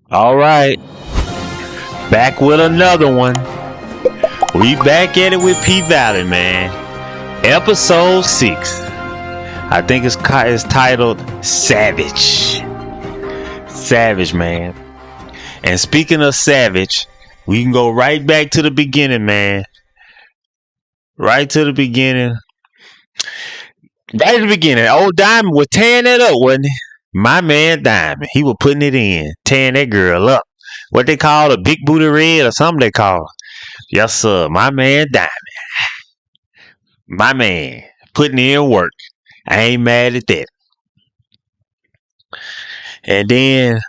All right, back with another one. We back at it with P Valley, man. Episode 6. I think it's titled Savage. Savage, man. And speaking of Savage, we can go right back to the beginning, man. Right to the beginning. Right at the beginning. Old Diamond was tearing that up, wasn't he? My man Diamond. He was putting it in. Tearing that girl up. What they call a big booty red or something they call her. Yes, sir. My man Diamond. My man. Putting in work. I ain't mad at that. And then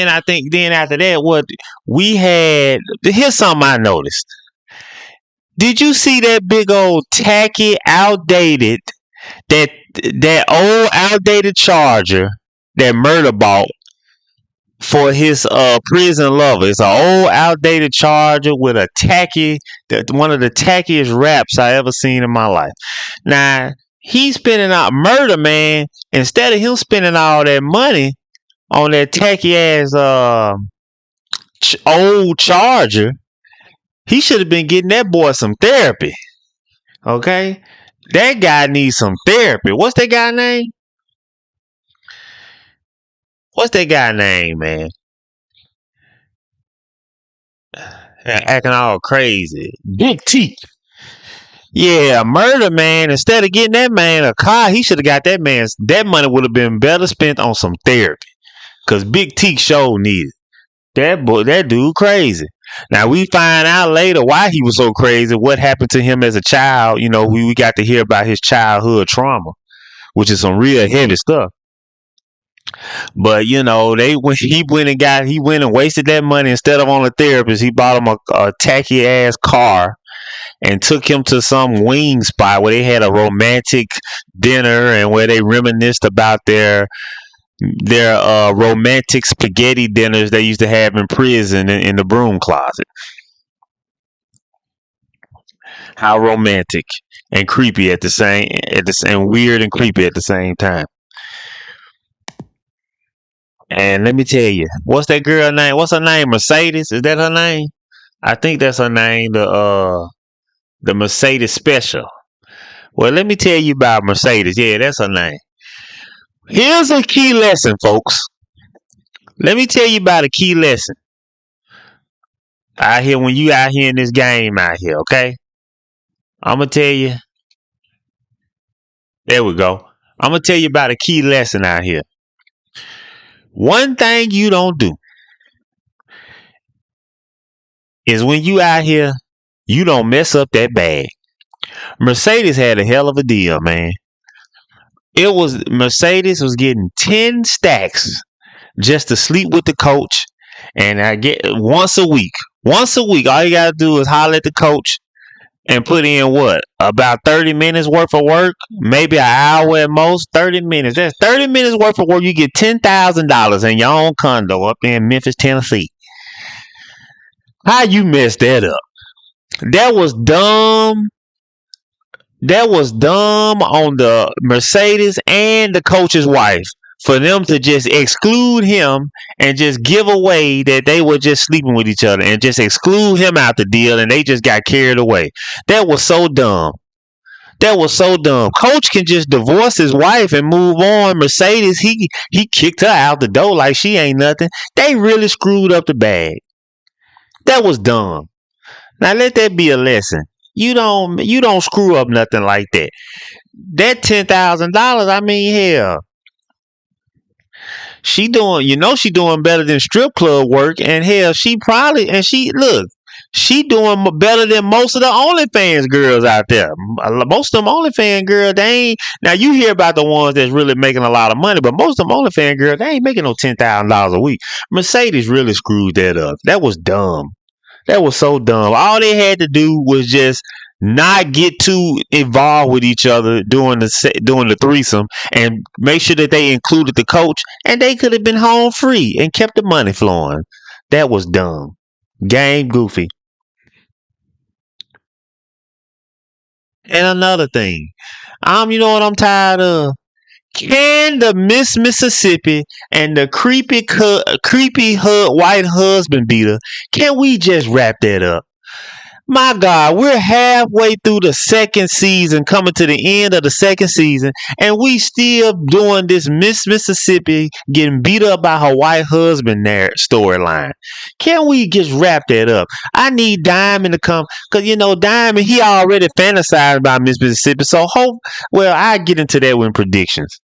I think then after that, what we had, here's something I noticed. Did you see that big old tacky, outdated, that old outdated Charger that Murder bought for his prison lover? It's an old outdated Charger with a tacky, one of the tackiest wraps I ever seen in my life. Now he's spending out Murder, man. Instead of him spending all that money on that tacky ass old Charger, he should have been getting that boy some therapy. Okay? That guy needs some therapy. What's that guy name? What's that guy name, man? Acting all crazy. Big T. Yeah, Murder, man. Instead of getting that man a car, he should have got that money would have been better spent on some therapy. Cause Big T show needed. That dude crazy. Now we find out later why he was so crazy, what happened to him as a child. You know, we got to hear about his childhood trauma, which is some real heavy stuff. But you know, he went and wasted that money. Instead of on a therapist, he bought him a tacky ass car and took him to some wing spot where they had a romantic dinner and where they reminisced about their romantic spaghetti dinners they used to have in prison in the broom closet. How romantic and creepy and weird and creepy at the same time. And let me tell you, what's that girl name? What's her name? Mercedes? Is that her name? I think that's her name. The Mercedes Special. Well, let me tell you about Mercedes. Yeah, that's her name. Here's a key lesson, folks. Let me tell you about a key lesson out here when you out here in this game out here, okay? I'm gonna tell you. There we go. I'm gonna tell you about a key lesson out here. One thing you don't do is when you out here, you don't mess up that bag. Mercedes had a hell of a deal, man. Mercedes was getting 10 stacks just to sleep with the coach, and I get once a week. Once a week, all you gotta do is holler at the coach and put in what? About 30 minutes worth of work, maybe an hour at most. 30 minutes. That's 30 minutes worth of work. You get $10,000 in your own condo up in Memphis, Tennessee. How you messed that up? That was dumb. That was dumb on the Mercedes and the coach's wife for them to just exclude him and just give away that they were just sleeping with each other and just exclude him out the deal, and they just got carried away. That was so dumb. That was so dumb. Coach can just divorce his wife and move on. Mercedes, he kicked her out the door like she ain't nothing. They really screwed up the bag. That was dumb. Now let that be a lesson. You don't screw up nothing like that. That $10,000, I mean, hell, she doing better than strip club work, and hell, she doing better than most of the OnlyFans girls out there. Most of them OnlyFans girls, they ain't. Now you hear about the ones that's really making a lot of money, but most of them OnlyFans girls, they ain't making no $10,000 a week. Mercedes really screwed that up. That was dumb. That was so dumb. All they had to do was just not get too involved with each other doing the threesome, and make sure that they included the coach, and they could have been home free and kept the money flowing. That was dumb. Game goofy. And another thing, you know what I'm tired of? Can the Miss Mississippi and the creepy white husband beater, can we just wrap that up? My God, we're halfway through the second season, coming to the end of the second season, and we still doing this Miss Mississippi getting beat up by her white husband storyline. Can we just wrap that up? I need Diamond to come, because Diamond, he already fantasized about Miss Mississippi, so I get into that with predictions.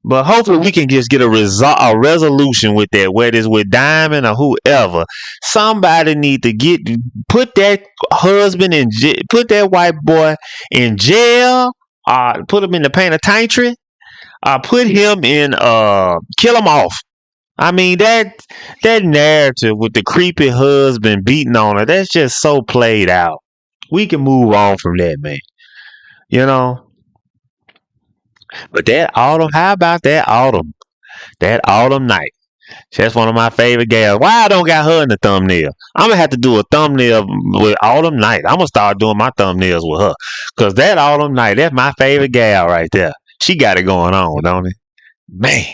But hopefully we can just get a resolution with that, whether it's with Diamond or whoever. Somebody need to put that husband put that white boy in jail, put him in the penitentiary, put him in kill him off. I mean that narrative with the creepy husband beating on her, that's just so played out. We can move on from that, man. You know? But that autumn, how about that autumn? That autumn night. That's one of my favorite gals. Why I don't got her in the thumbnail? I'm gonna have to do a thumbnail with autumn night. I'm gonna start doing my thumbnails with her. Cause that autumn night, that's my favorite gal right there. She got it going on, don't it? Man.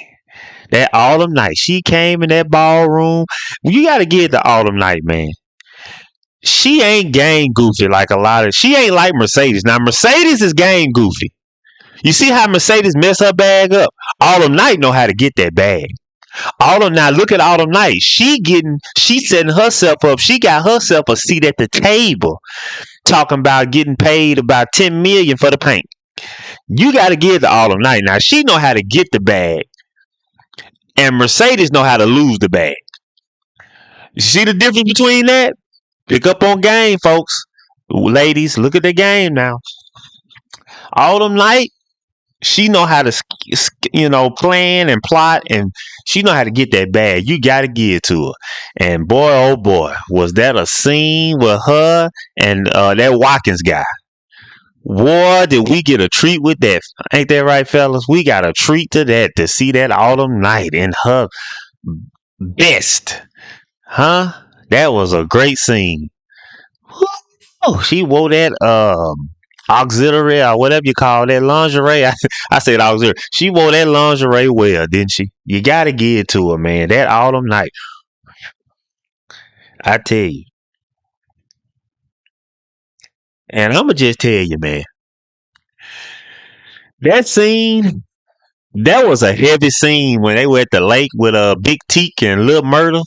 That autumn night. She came in that ballroom. You gotta get the autumn night, man. She ain't gang goofy like she ain't like Mercedes. Now Mercedes is gang goofy. You see how Mercedes mess her bag up? Autumn Night know how to get that bag. Now look at Autumn Night. She setting herself up. She got herself a seat at the table, talking about getting paid about $10 million for the paint. You got to give the Autumn Night. Now she know how to get the bag, and Mercedes know how to lose the bag. You see the difference between that? Pick up on game, folks. Ladies, look at the game now. Autumn Night, she know how to, plan and plot, and she know how to get that bag. You got to give it to her. And boy, oh boy, was that a scene with her and that Watkins guy. Boy, did we get a treat with that. Ain't that right, fellas? We got a treat to see that Autumn Night in her best. Huh? That was a great scene. Oh, she wore that auxiliary or whatever you call that, lingerie. I said auxiliary. She wore that lingerie well, didn't she? You gotta give it to her, man. That Autumn Night, I tell you. And I'ma just tell you, man, that scene, that was a heavy scene when they were at the lake with Big Teak and Lil Myrtle.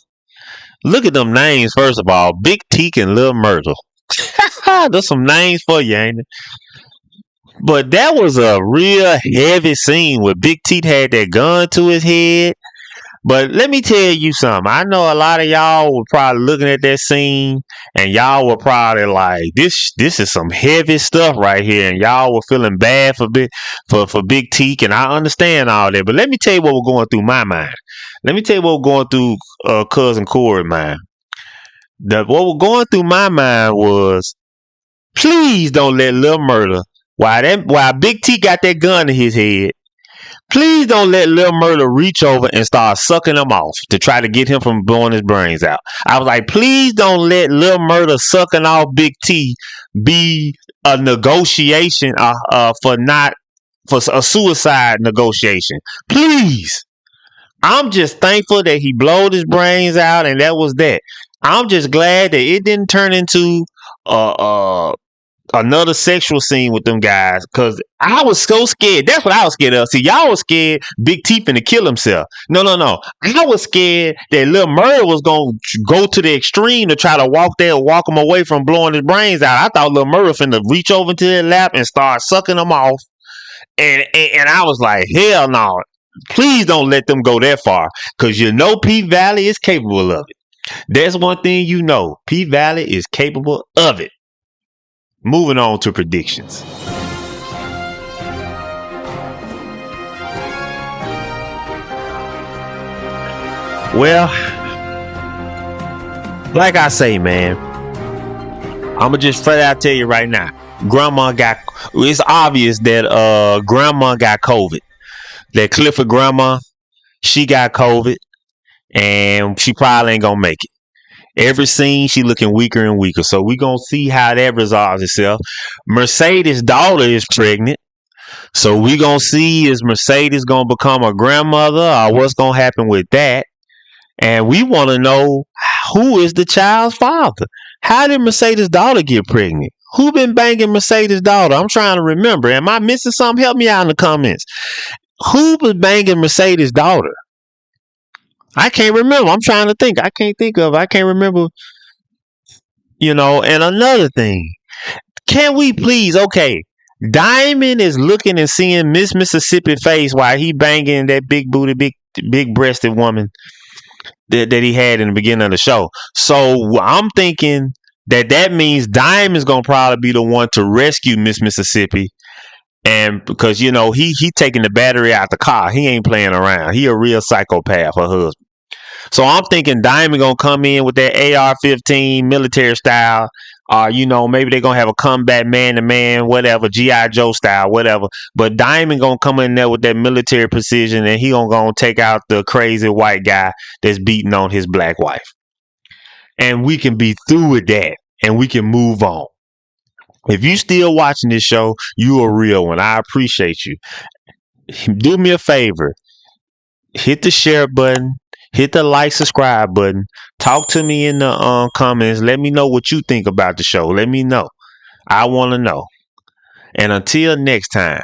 Look at them names, first of all. Big Teak and Lil Myrtle. There's some names for you, ain't it? But that was a real heavy scene where Big Teeth had that gun to his head. But let me tell you something. I know a lot of y'all were probably looking at that scene and y'all were probably like, this is some heavy stuff right here. And y'all were feeling bad for Big Teak. And I understand all that. But let me tell you what was going through my mind. Let me tell you what was going through Cousin Corey's mind. What was going through my mind was, please don't let Lil Murder, while Big T got that gun to his head, please don't let Lil Murder reach over and start sucking him off to try to get him from blowing his brains out. I was like, please don't let Lil Murder sucking off Big T be a negotiation for a suicide negotiation. Please. I'm just thankful that he blowed his brains out and that was that. I'm just glad that it didn't turn into another sexual scene with them guys, because I was so scared. That's what I was scared of. See, y'all was scared Big T finna kill himself. No. I was scared that Lil Murder was going to go to the extreme to try to walk him away from blowing his brains out. I thought Lil Murder finna reach over into their lap and start sucking them off. And I was like, hell no. Please don't let them go that far, because P-Valley is capable of it. That's one thing P-Valley is capable of it. Moving on to predictions. Well, like I say, man, I'ma just flat out tell you right now. It's obvious that Grandma got COVID. That Clifford grandma, she got COVID, and she probably ain't gonna make it. Every scene, she looking weaker and weaker. So we gonna see how that resolves itself. Mercedes' daughter is pregnant. So we gonna see, is Mercedes gonna become a grandmother, or what's gonna happen with that? And we want to know, who is the child's father? How did Mercedes' daughter get pregnant? Who been banging Mercedes' daughter? I'm trying to remember. Am I missing something? Help me out in the comments. Who was banging Mercedes' daughter? I can't remember. I'm trying to think. I can't think of. I can't remember. And another thing, can we please? Okay, Diamond is looking and seeing Miss Mississippi face while he banging that big booty, big breasted woman that he had in the beginning of the show. So I'm thinking that means Diamond's gonna probably be the one to rescue Miss Mississippi, and because he taking the battery out the car, he ain't playing around. He a real psychopath, her husband. So I'm thinking Diamond gonna come in with that AR-15 military style, or maybe they're gonna have a combat man to man, whatever, GI Joe style, whatever. But Diamond gonna come in there with that military precision, and he gonna take out the crazy white guy that's beating on his black wife, and we can be through with that, and we can move on. If you still watching this show, you a real one. I appreciate you. Do me a favor. Hit the share button. Hit the like, subscribe button. Talk to me in the comments. Let me know what you think about the show. Let me know. I want to know. And until next time.